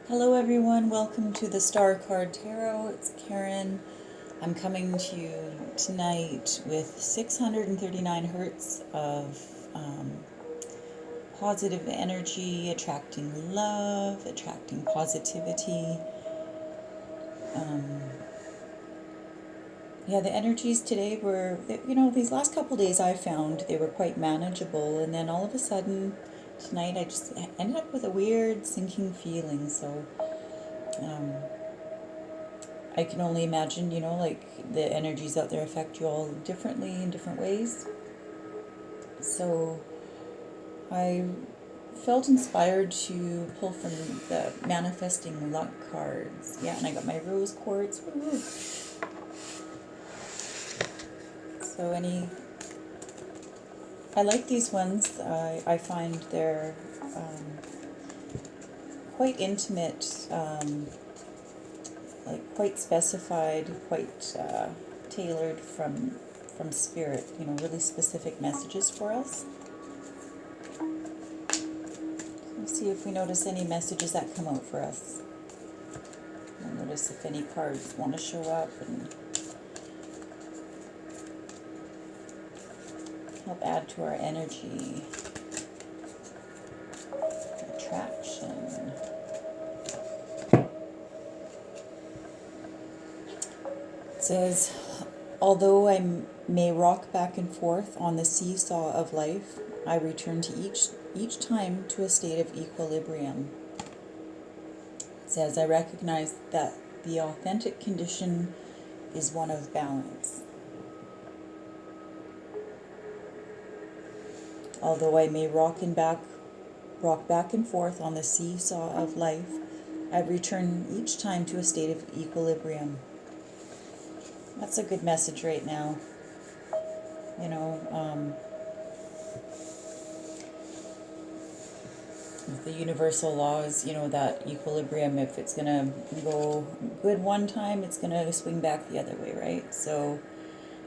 Hello everyone, welcome to the Star Card Tarot. It's Karen. I'm coming to you tonight with 639 hertz of positive energy, attracting love, attracting positivity. The energies today were, these last couple days I found they were quite manageable, and then all of a sudden tonight I just ended up with a weird sinking feeling. So I can only imagine, like the energies out there affect you all differently in different ways. So I felt inspired to pull from the Manifesting Luck cards. Yeah, and I got my rose quartz. Woo-hoo. So I like these ones. I find they're quite intimate, like quite specified, quite tailored from spirit. Really specific messages for us. Let's see if we notice any messages that come out for us. We'll notice if any cards want to show up and help add to our energy. Attraction. It says, although I may rock back and forth on the seesaw of life, I return to each time to a state of equilibrium. It says, I recognize that the authentic condition is one of balance. Although I may rock back and forth on the seesaw of life, I return each time to a state of equilibrium. That's a good message right now. With the universal laws, that equilibrium, if it's going to go good one time, it's going to swing back the other way, right? So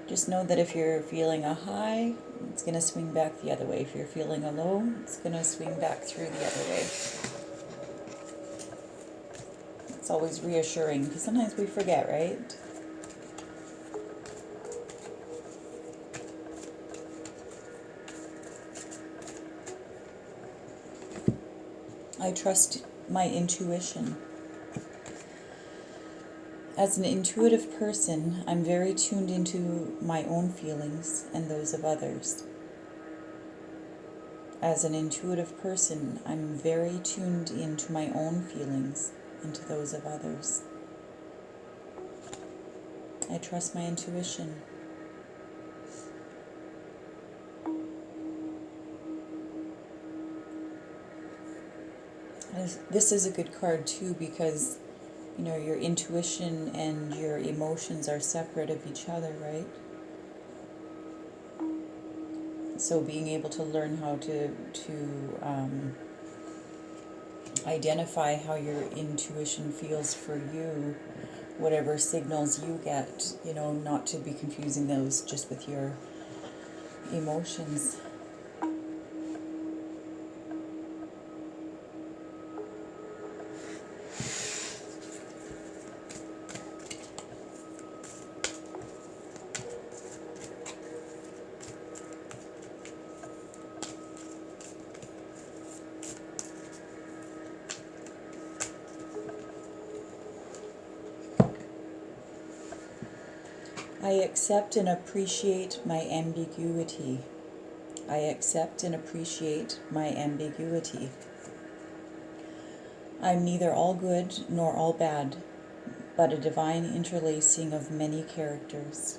just know that if you're feeling a high, it's going to swing back the other way. If you're feeling a low, it's going to swing back through the other way. It's always reassuring because sometimes we forget, right? I trust my intuition. As an intuitive person, I'm very tuned into my own feelings and those of others. As an intuitive person, I'm very tuned into my own feelings and to those of others. I trust my intuition. This is a good card too because, your intuition and your emotions are separate of each other, right? So being able to learn how to identify how your intuition feels for you, whatever signals you get, not to be confusing those just with your emotions. I accept and appreciate my ambiguity. I accept and appreciate my ambiguity. I'm neither all good nor all bad, but a divine interlacing of many characters.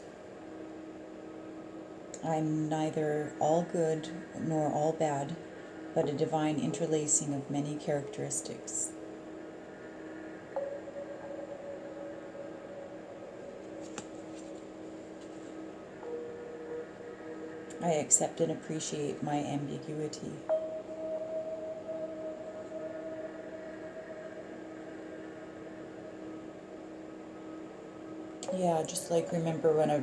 I'm neither all good nor all bad, but a divine interlacing of many characteristics. I accept and appreciate my ambiguity. Yeah, just like remember when I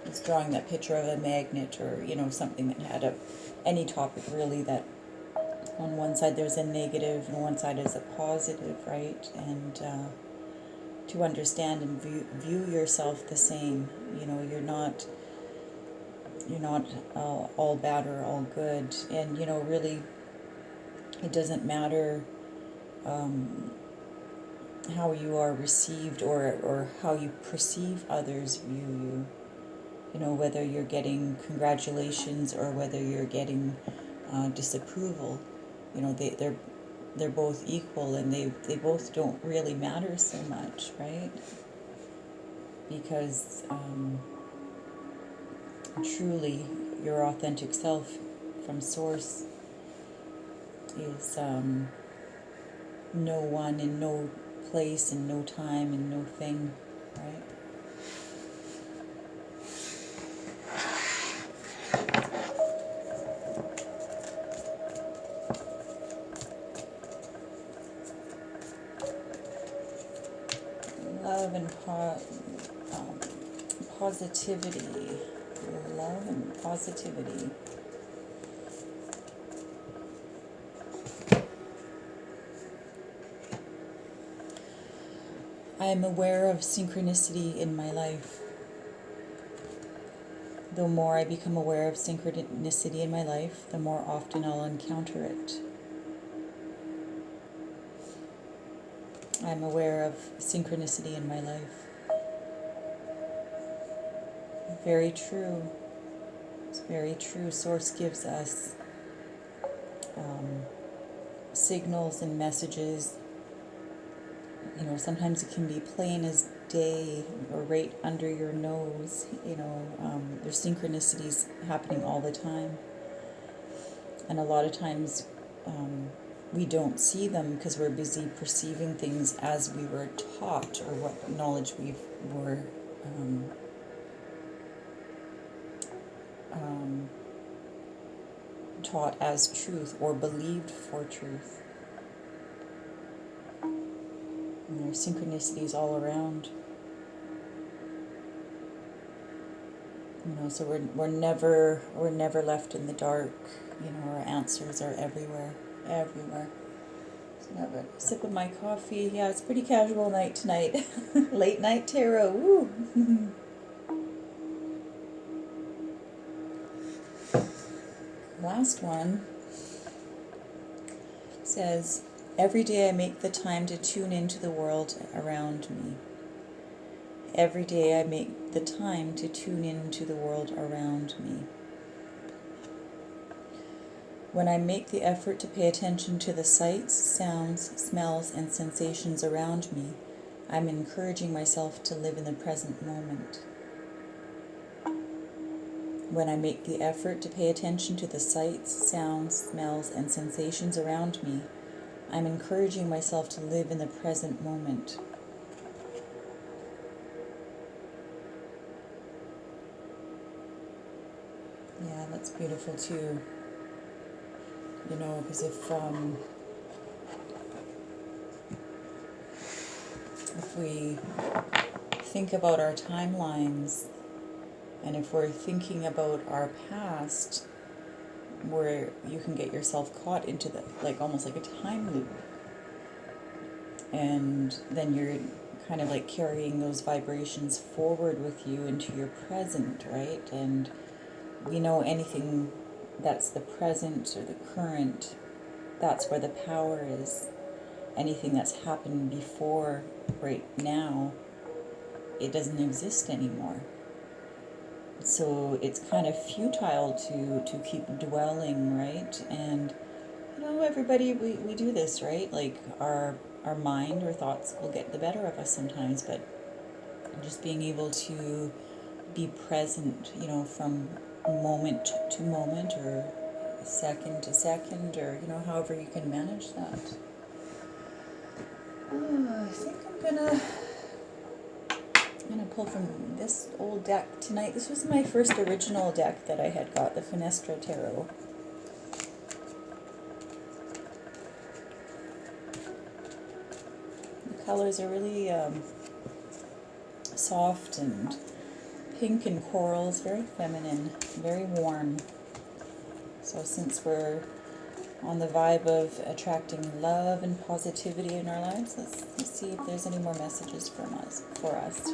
was drawing that picture of a magnet or, something that had any topic really that On one side there's a negative and one side is a positive, right? And to understand and view yourself the same. You know, you're not all bad or all good. And, you know, really, it doesn't matter how you are received or how you perceive others view you. You know, whether you're getting congratulations or whether you're getting disapproval. You know, they're both equal, and they both don't really matter so much, right? Because truly your authentic self from source is no one in no place and no time and no thing, right? Love and positivity. Love and positivity. I am aware of synchronicity in my life. The more I become aware of synchronicity in my life, the more often I'll encounter it. I'm aware of synchronicity in my life. Very true. It's very true. Source gives us signals and messages. You know, sometimes it can be plain as day or right under your nose. You know, there's synchronicities happening all the time. And a lot of times we don't see them because we're busy perceiving things as we were taught or what knowledge we were taught as truth or believed for truth. And there's synchronicities all around. You know, so we're never left in the dark. You know, our answers are everywhere. So have a sip of my coffee. Yeah, it's a pretty casual night tonight. Late night tarot. Woo! Last one says, every day I make the time to tune into the world around me. Every day I make the time to tune into the world around me. When I make the effort to pay attention to the sights, sounds, smells, and sensations around me, I'm encouraging myself to live in the present moment. When I make the effort to pay attention to the sights, sounds, smells, and sensations around me, I'm encouraging myself to live in the present moment. Yeah, that's beautiful too. You know, because if we think about our timelines, and if we're thinking about our past, where you can get yourself caught into the, like almost like a time loop, and then you're kind of like carrying those vibrations forward with you into your present, right? And we know anything that's the present or the current, that's where the power is. Anything that's happened before, right now, it doesn't exist anymore. So it's kind of futile to keep dwelling, right? And you know, everybody, we do this, right? Like our mind or thoughts will get the better of us sometimes, but just being able to be present, you know, from moment to moment or second to second, or you know, however you can manage that. I think I'm gonna pull from this old deck tonight. This was my first original deck that I had got, the Fenestra Tarot. The colors are really soft and pink and corals, very feminine, very warm. So since we're on the vibe of attracting love and positivity in our lives. Let's see if there's any more messages from us for us.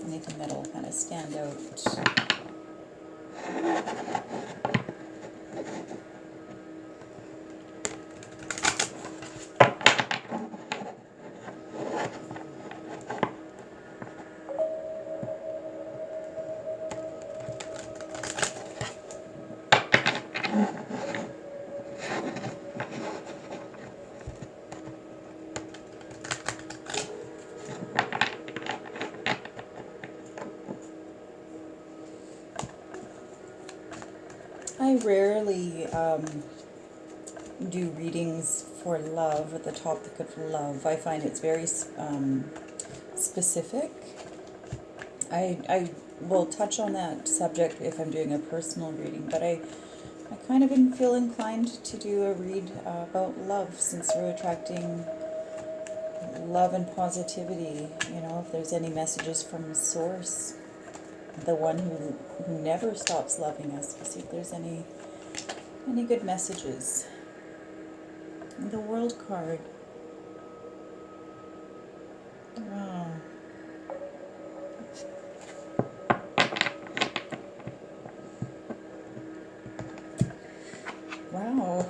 Anything that'll kind of stand out. I rarely do readings for love, the topic of love. I find it's very specific. I will touch on that subject if I'm doing a personal reading, but I kind of feel inclined to do a read about love, since we're attracting love and positivity. You know, if there's any messages from Source, the one who never stops loving us. We'll see if there's any good messages. The World card. Wow. Wow.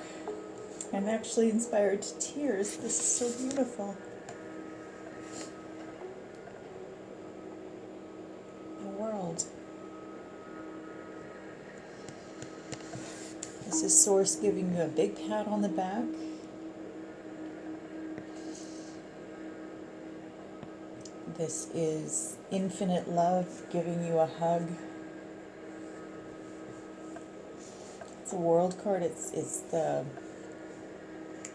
I'm actually inspired to tears. This is so beautiful. The World. This is Source giving you a big pat on the back. This is infinite love giving you a hug. It's a World card. It's the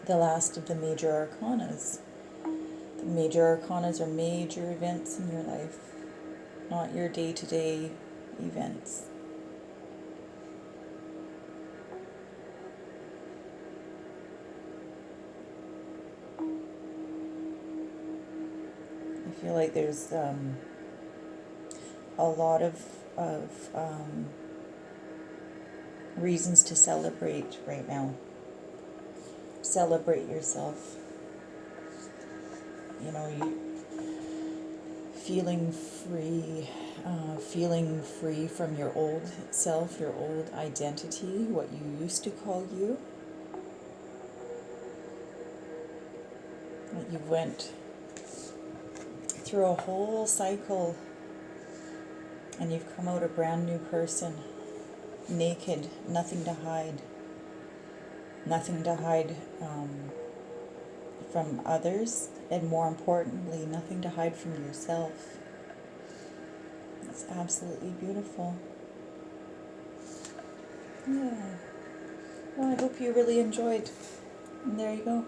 last of the major arcanas. The major arcanas are major events in your life, not your day-to-day events. I feel like there's a lot of reasons to celebrate right now. Celebrate yourself. You know, you feeling free from your old self, your old identity, what you used to call you. That you went through a whole cycle and you've come out a brand new person, naked, nothing to hide. Nothing to hide from others, and more importantly, nothing to hide from yourself. It's absolutely beautiful. Yeah. Well, I hope you really enjoyed. And there you go.